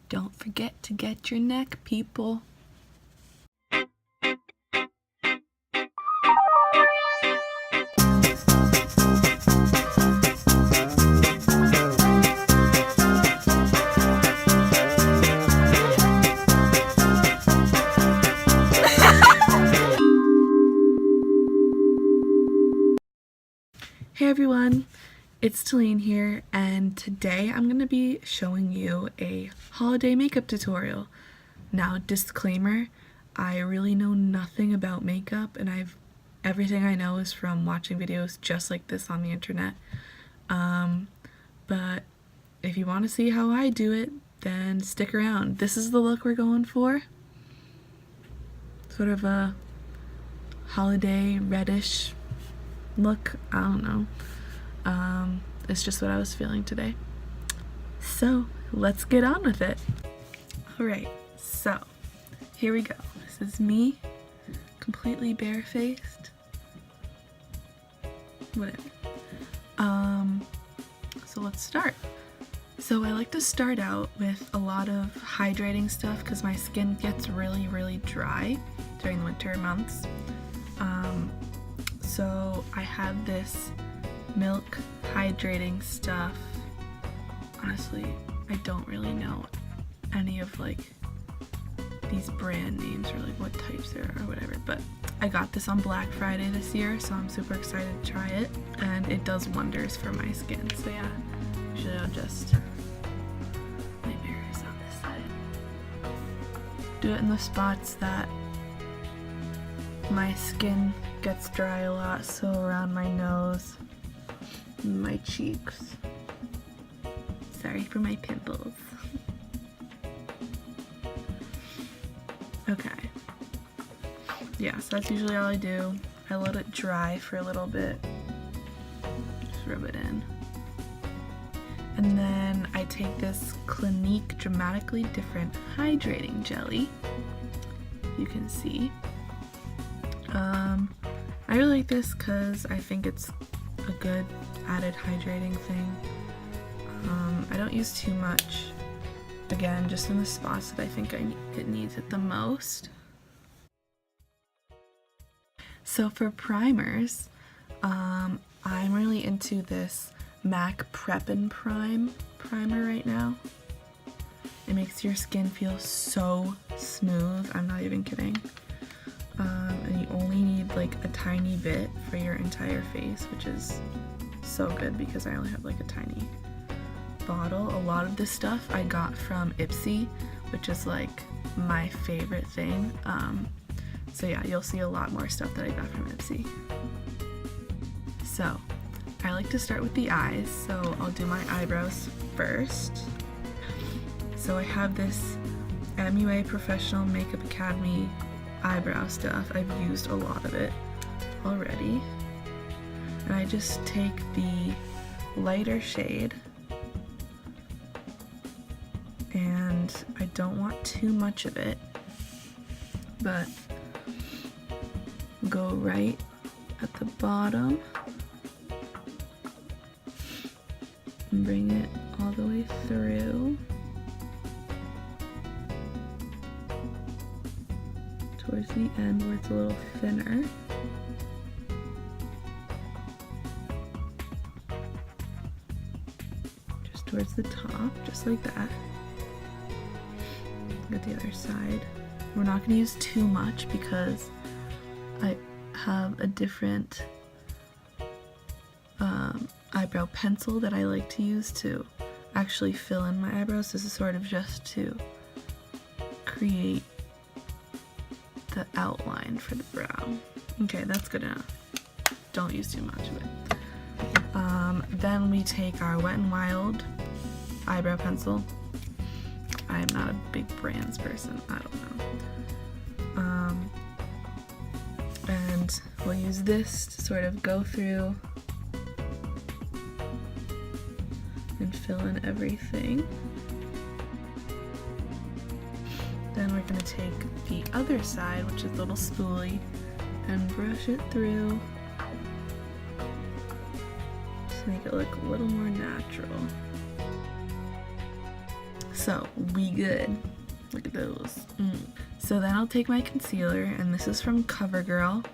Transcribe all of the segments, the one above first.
Don't forget to get your neck, people. Hey everyone, it's Talene here, and today I'm going to be showing you a holiday makeup tutorial. Now, disclaimer, I really know nothing about makeup, and everything I know is from watching videos just like this on the internet. But if you want to see how I do it, then stick around. This is the look we're going for. Sort of a holiday reddish look. I don't know. It's just what I was feeling today. So let's get on with it. Alright, so here we go. This is me, completely barefaced. Whatever. So let's start. So I like to start out with a lot of hydrating stuff because my skin gets really dry during the winter months. So I have this milk hydrating stuff. Honestly, I don't really know any of like these brand names or like what types there are or whatever, but I got this on Black Friday this year, so I'm super excited to try it, and it does wonders for my skin. So yeah, usually I'll just, my mirror is on this side, do it in the spots that my skin gets dry a lot, so around my nose, my cheeks. Sorry for my pimples. Okay. Yeah, so that's usually all I do. I let it dry for a little bit. Just rub it in. And then I take this Clinique Dramatically Different Hydrating Jelly. You can see. I really like this because I think it's a good added hydrating thing. I don't use too much. Again, just in the spots that I think it needs it the most. So for primers, I'm really into this MAC Prep and Prime primer right now. It makes your skin feel so smooth, I'm not even kidding. And you only need like a tiny bit for your entire face, which is so good because I only have like a tiny bottle. A lot of this stuff I got from Ipsy, which is like my favorite thing. So yeah, you'll see a lot more stuff that I got from Ipsy. So I like to start with the eyes, so I'll do my eyebrows first. So I have this MUA Professional Makeup Academy eyebrow stuff. I've used a lot of it already. And I just take the lighter shade, and I don't want too much of it, but go right at the bottom and bring it all the way through towards the end where it's a little thinner. Just towards the top, just like that. Get the other side. We're not going to use too much because I have a different eyebrow pencil that I like to use to actually fill in my eyebrows. This is sort of just to create the outline for the brow. Okay, that's good enough. Don't use too much of it. Then we take our Wet n Wild eyebrow pencil. I am not a big brands person, I don't know. And we'll use this to sort of go through and fill in everything. Then we're going to take the other side, which is a little spoolie, and brush it through to make it look a little more natural. So we good. Look at those. So then I'll take my concealer, and this is from CoverGirl.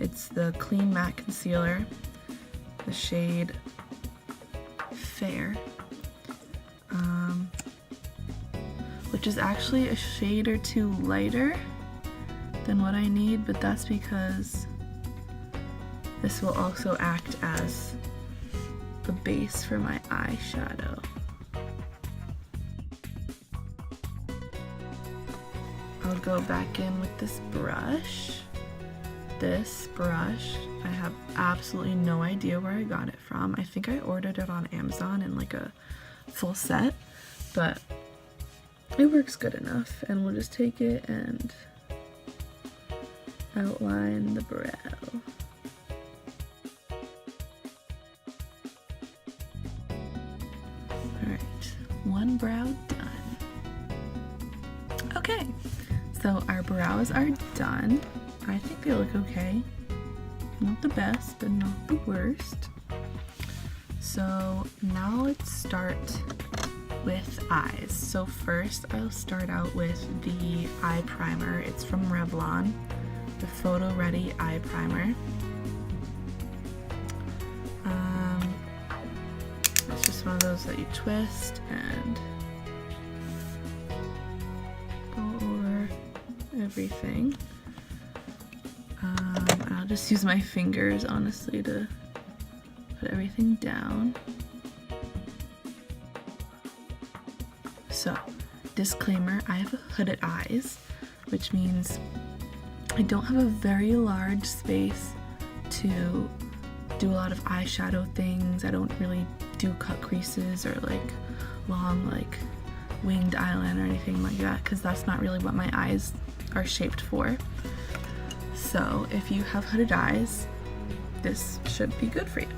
It's the Clean Matte Concealer, the shade Fair, which is actually a shade or two lighter than what I need, but that's because this will also act as the base for my eyeshadow. I'll go back in with this brush. This brush, I have absolutely no idea where I got it from. I think I ordered it on Amazon in like a full set, but it works good enough. And we'll just take it and outline the brow. Alright, one brow done. Okay, so our brows are done. I think they look okay. Not the best, but not the worst. So now let's start with eyes. So first I'll start out with the eye primer. It's from Revlon, the Photo Ready Eye Primer. It's just one of those that you twist and go over everything. I'll just use my fingers, honestly, to put everything down. So, disclaimer, I have hooded eyes, which means I don't have a very large space to do a lot of eyeshadow things. I don't really do cut creases or like long like winged eyeliner or anything like that, because that's not really what my eyes are shaped for. So if you have hooded eyes, this should be good for you.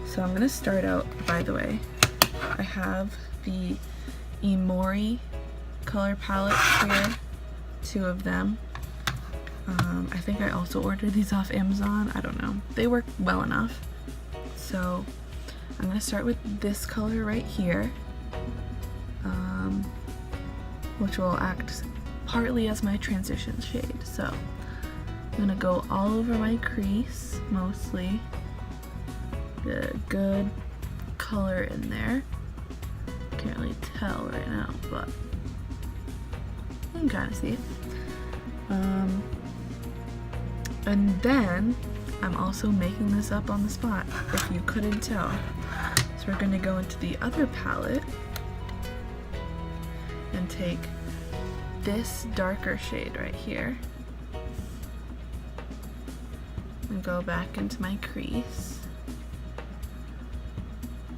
So I'm gonna start out, by the way, I have the Imori color palette here, 2 of them. I think I also ordered these off Amazon, I don't know. They work well enough. So I'm gonna start with this color right here, which will act partly as my transition shade. So I'm gonna go all over my crease, mostly. Get a good color in there. Can't really tell right now, but you can kind of see it. And then I'm also making this up on the spot, if you couldn't tell. So we're gonna go into the other palette and take this darker shade right here and go back into my crease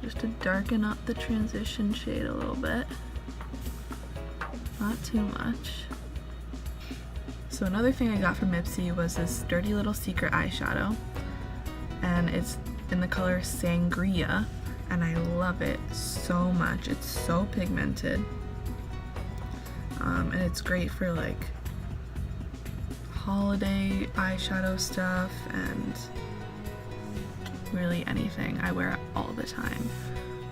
just to darken up the transition shade a little bit, not too much. So another thing I got from Ipsy was this Dirty Little Secret eyeshadow, and it's in the color Sangria, and I love it so much. It's so pigmented. And it's great for like holiday eyeshadow stuff and really anything. I wear it all the time.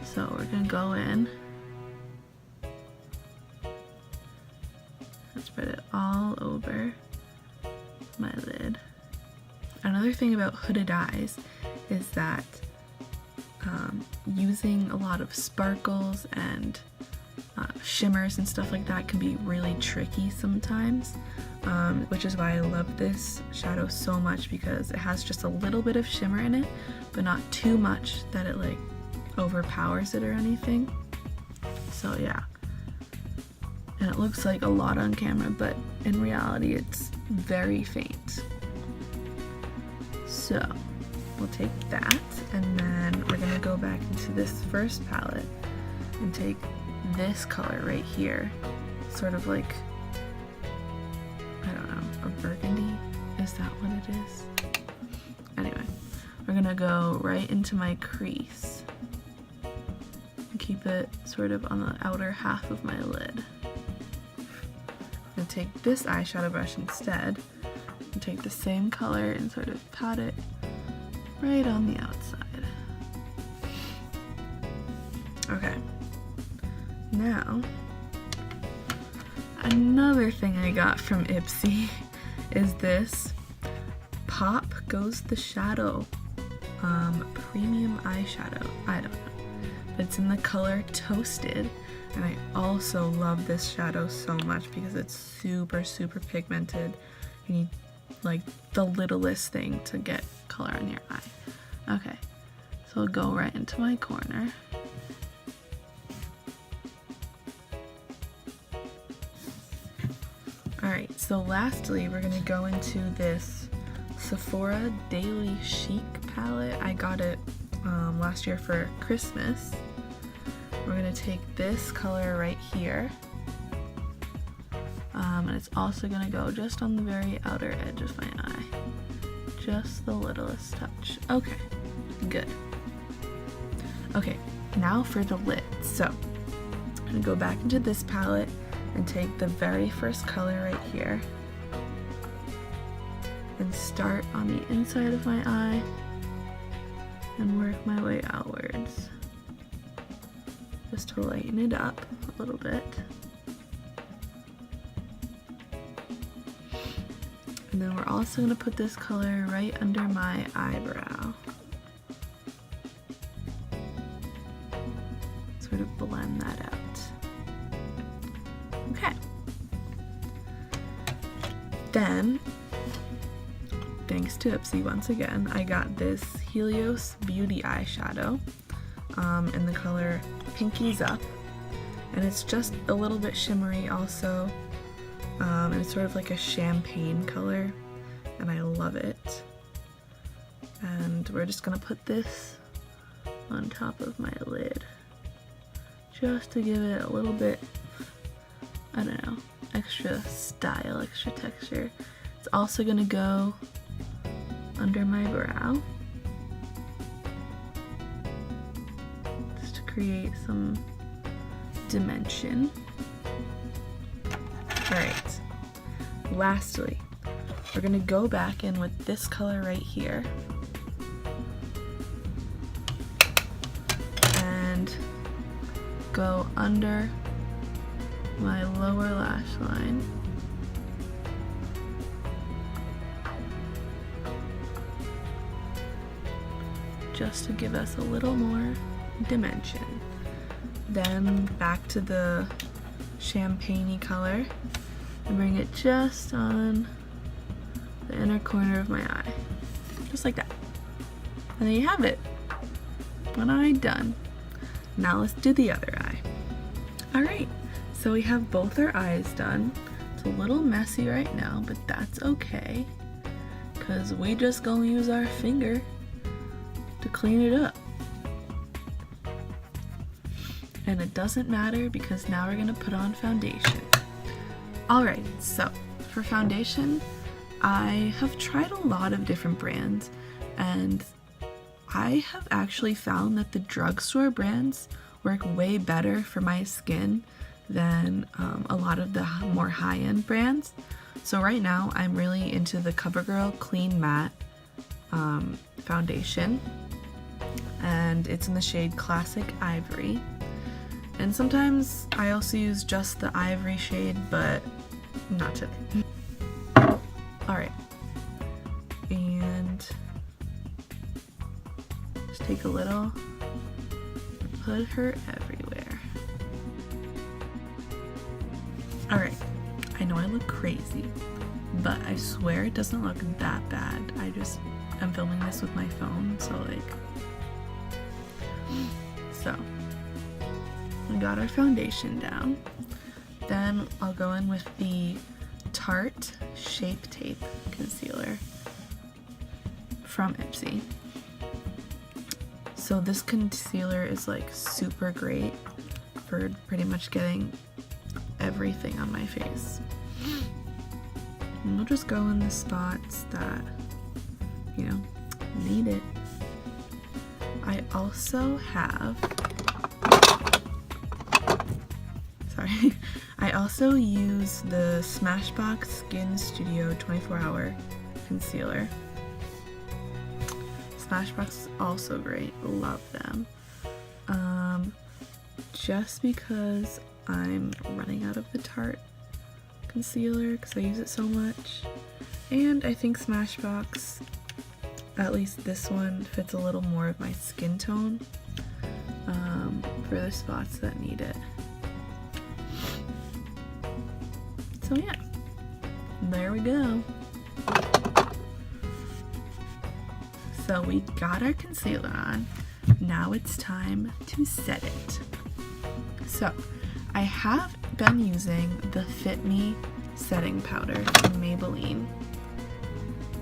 So we're gonna go in and spread it all over my lid. Another thing about hooded eyes is that using a lot of sparkles and shimmers and stuff like that can be really tricky sometimes, which is why I love this shadow so much, because it has just a little bit of shimmer in it, but not too much that it like overpowers it or anything. So yeah, and it looks like a lot on camera, but in reality it's very faint. So we'll take that, and then we're gonna go back into this first palette and take this color right here, sort of like, I don't know, a burgundy? Is that what it is? Anyway, we're gonna go right into my crease and keep it sort of on the outer half of my lid. I'm gonna take this eyeshadow brush instead and take the same color and sort of pat it right on the outside. Okay. Now, another thing I got from Ipsy is this Pop Goes the Shadow premium eyeshadow. I don't know, but it's in the color Toasted, and I also love this shadow so much because it's super pigmented. You need like the littlest thing to get color on your eye. Okay, so I'll go right into my corner. Alright, so lastly we're gonna go into this Sephora Daily Chic palette. I got it last year for Christmas. We're gonna take this color right here, and it's also gonna go just on the very outer edge of my eye, just the littlest touch. Okay, good. Okay, now for the lid. So I'm gonna go back into this palette and take the very first color right here and start on the inside of my eye and work my way outwards, just to lighten it up a little bit. And then we're also going to put this color right under my eyebrow. Sort of blend that out. Okay. Then, thanks to Ipsy once again, I got this Helios Beauty eyeshadow in the color Pinkies Up, and it's just a little bit shimmery also, and it's sort of like a champagne color, and I love it. And we're just gonna put this on top of my lid just to give it a little bit, I don't know, extra style, extra texture. It's also gonna go under my brow just to create some dimension. Alright, lastly, we're gonna go back in with this color right here and go under my lower lash line. Just to give us a little more dimension. Then back to the champagne-y color and bring it just on the inner corner of my eye. Just like that. And there you have it. One eye done. Now let's do the other eye. Alright, so we have both our eyes done. It's a little messy right now, but that's okay, because we just gonna use our finger to clean it up. And it doesn't matter because now we're gonna put on foundation. Alright, so for foundation, I have tried a lot of different brands, and I have actually found that the drugstore brands work way better for my skin than a lot of the more high-end brands. So right now I'm really into the CoverGirl Clean Matte foundation, and it's in the shade Classic Ivory. And sometimes I also use just the ivory shade, but not today. Alright, and just take a little, put her everywhere. Alright, I know I look crazy, but I swear it doesn't look that bad. I'm filming this with my phone, so we got our foundation down. Then I'll go in with the Tarte Shape Tape Concealer from Ipsy. So this concealer is like super great for pretty much getting everything on my face. And we'll just go in the spots that, you know, need it. I also have, I also use the Smashbox Skin Studio 24-Hour Concealer. Smashbox is also great, love them. just because I'm running out of the Tarte concealer because I use it so much. And I think Smashbox, at least this one, fits a little more of my skin tone for the spots that need it. So yeah, there we go. So we got our concealer on. Now it's time to set it. So I have been using the Fit Me setting powder from Maybelline,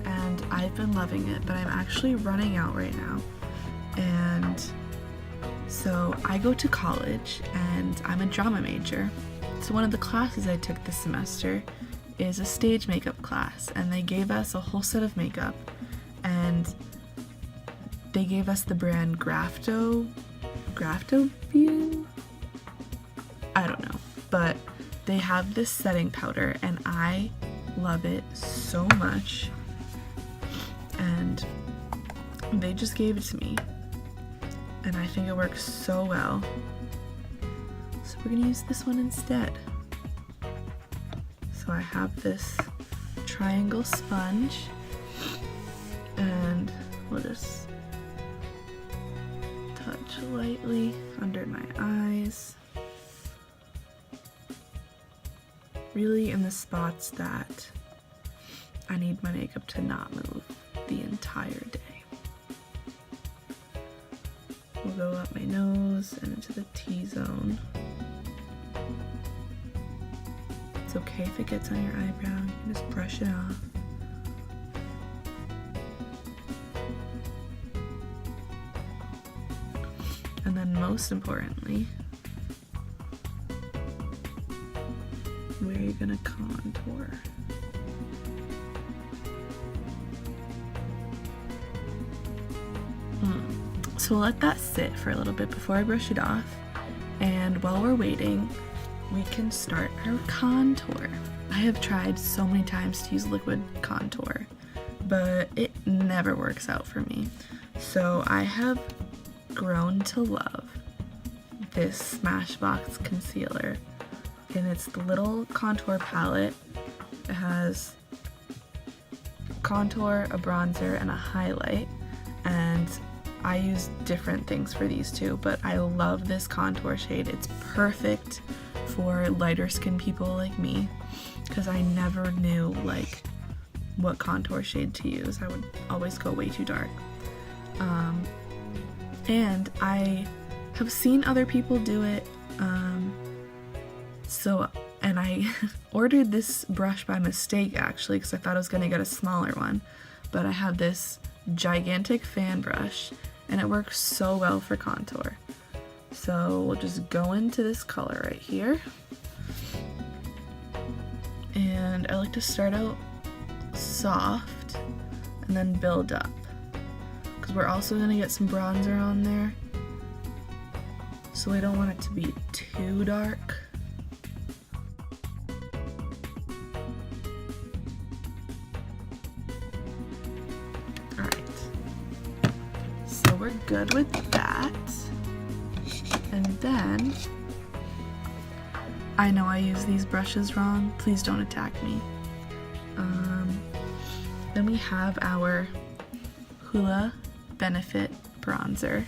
and I've been loving it, but I'm actually running out right now. And so I go to college and I'm a drama major. So one of the classes I took this semester is a stage makeup class, and they gave us a whole set of makeup, and they gave us the brand Grafto View? I don't know, but they have this setting powder and I love it so much, and they just gave it to me and I think it works so well. So we're gonna use this one instead. So I have this triangle sponge and we'll just touch lightly under my eyes, really in the spots that I need my makeup to not move the entire day. We'll go up my nose and into the T-zone. It's okay if it gets on your eyebrow, you can just brush it off. And then most importantly, where you're gonna contour. So we'll let that sit for a little bit before I brush it off, and while we're waiting, we can start our contour. I have tried so many times to use liquid contour, but it never works out for me. So I have grown to love this Smashbox concealer, and it's the little contour palette. It has contour, a bronzer, and a highlight, and I use different things for these two, but I love this contour shade. It's perfect for lighter skin people like me, because I never knew like what contour shade to use. I would always go way too dark. And I have seen other people do it, and I ordered this brush by mistake actually, because I thought I was going to get a smaller one, but I have this gigantic fan brush and it works so well for contour. So we'll just go into this color right here, and I like to start out soft and then build up, because we're also going to get some bronzer on there, so we don't want it to be too dark. We're good with that. And then, I know I use these brushes wrong, please don't attack me. Then we have our Hoola Benefit bronzer.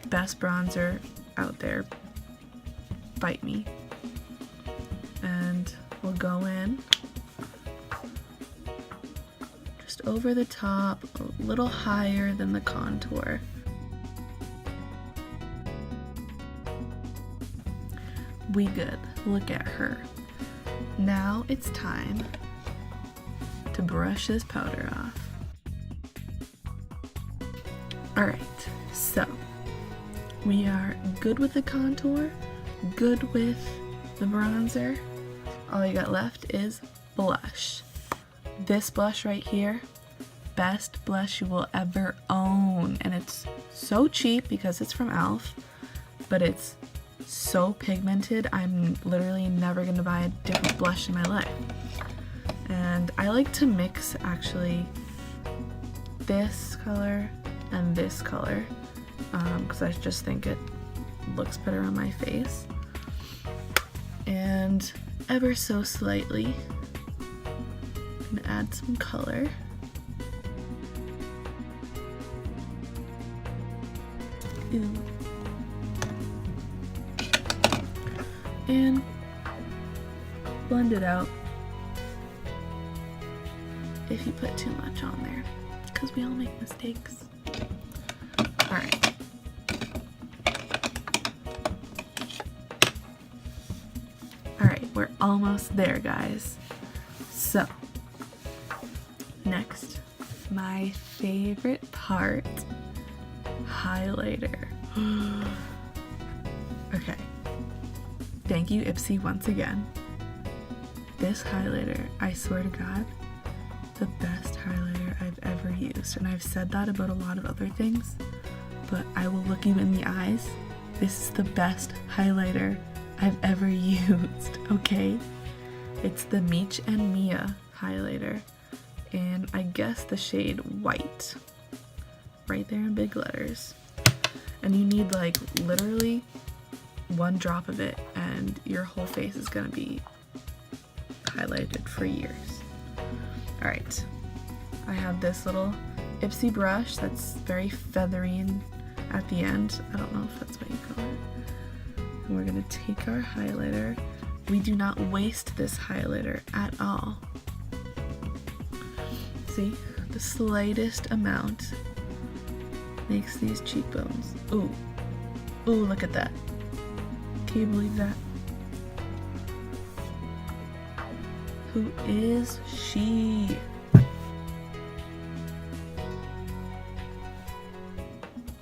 Best bronzer out there, bite me. And we'll go in over the top, a little higher than the contour. We good. Look at her. Now it's time to brush this powder off. Alright, so we are good with the contour, good with the bronzer. All you got left is blush. This blush right here, best blush you will ever own, and it's so cheap because it's from e.l.f., but it's so pigmented. I'm literally never gonna buy a different blush in my life. And I like to mix actually this color and this color, because I just think it looks better on my face. And ever so slightly, I'm gonna add some color. Ooh. And blend it out if you put too much on there, because we all make mistakes. Alright. Alright, we're almost there, guys. So, next, my favorite part, highlighter. Okay. Thank you, Ipsy, once again. This highlighter, I swear to God, the best highlighter I've ever used. And I've said that about a lot of other things, but I will look you in the eyes. This is the best highlighter I've ever used, okay? It's the Meech and Mia highlighter, and I guess the shade White, right there in big letters. And you need like literally one drop of it and your whole face is gonna be highlighted for years. Alright, I have this little Ipsy brush that's very feathery and at the end. I don't know if that's what you call it. And we're gonna take our highlighter. We do not waste this highlighter at all. See, the slightest amount makes these cheekbones. Ooh, ooh, look at that. Can you believe that? Who is she?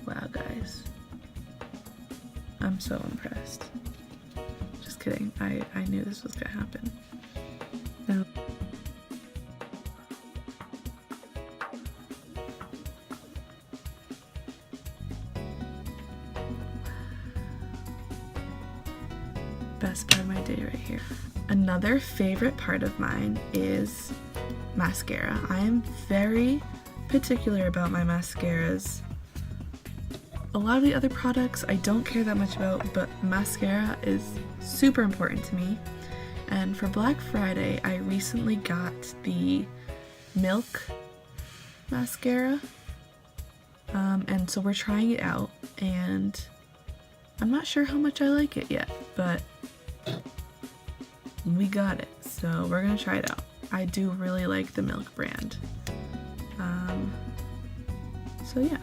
Wow, guys. I'm so impressed. Just kidding. I knew this was gonna happen. Now, best part of my day right here. Another favorite part of mine is mascara. I am very particular about my mascaras. A lot of the other products I don't care that much about, but mascara is super important to me. And for Black Friday, I recently got the Milk mascara. And so we're trying it out, and I'm not sure how much I like it yet, but we got it, so we're gonna try it out. I do really like the Milk brand. So yeah.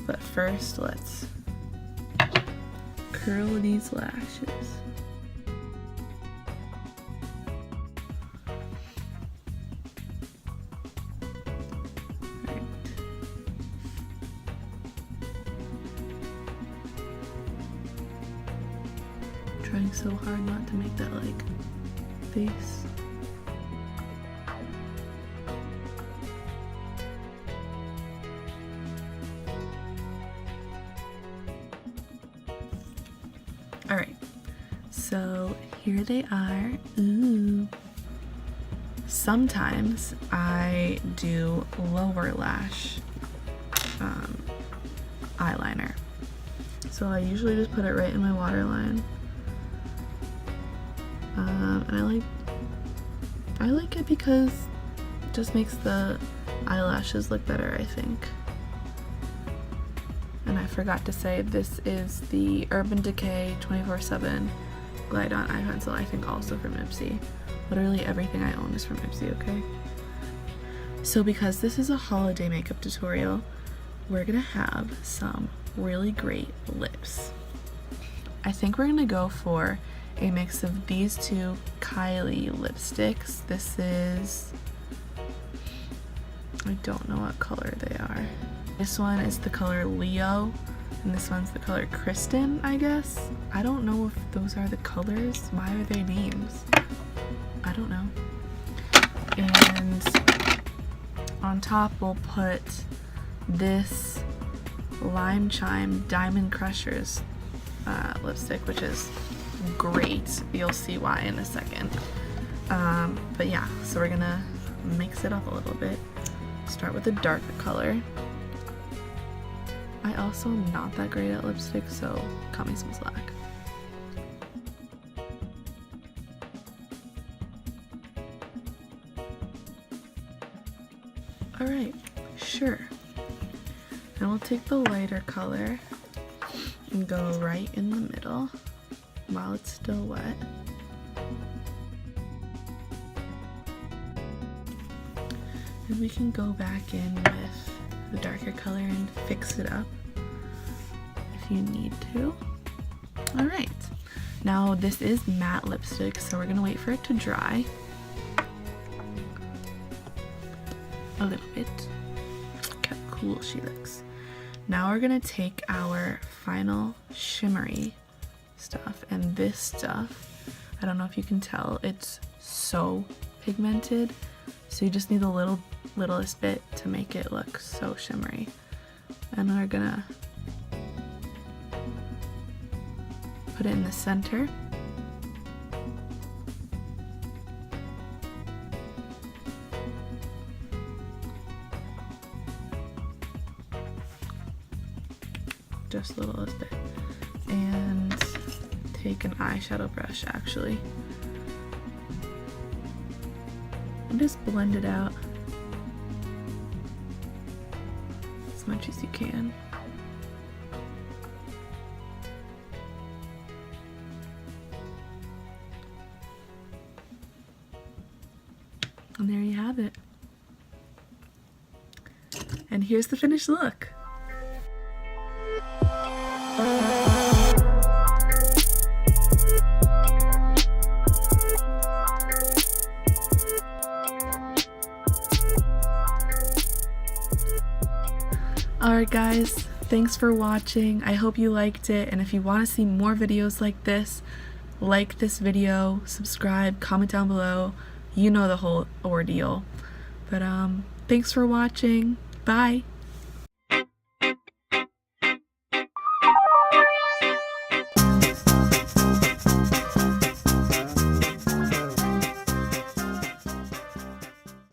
But first, let's curl these lashes. Right. Trying so hard not to make that like face. Alright, so here they are. Ooh. Sometimes I do lower lash eyeliner. So I usually just put it right in my waterline. And I like it because it just makes the eyelashes look better, I think. And I forgot to say, this is the Urban Decay 24/7 Glide On Eye Pencil, I think also from Ipsy. Literally everything I own is from Ipsy, okay? So because this is a holiday makeup tutorial, we're gonna have some really great lips. I think we're gonna go for a mix of these two Kylie lipsticks. This is, I don't know what color they are. This one is the color Leo, and this one's the color Kristen, I guess. I don't know if those are the colors. Why are they names? I don't know. And on top we'll put this Lime Chime Diamond Crushers lipstick, which is great. You'll see why in a second. But yeah, so we're gonna mix it up a little bit. Start with a darker color. I also am not that great at lipstick, so cut me some slack. Alright, sure. Now we'll take the lighter color and go right in the middle while it's still wet. And we can go back in with the darker color and fix it up if you need to. Alright, now this is matte lipstick, so we're gonna wait for it to dry a little bit. Look how cool she looks. Now we're gonna take our final shimmery stuff, and this stuff, I don't know if you can tell, it's so pigmented, so you just need the littlest bit to make it look so shimmery. And we're gonna put it in the center. Just the littlest bit. And take an eyeshadow brush actually. And just blend it out as much as you can. And there you have it. And here's the finished look. Alright guys, thanks for watching. I hope you liked it, and if you want to see more videos like this video, subscribe, comment down below. You know the whole ordeal. But thanks for watching. Bye.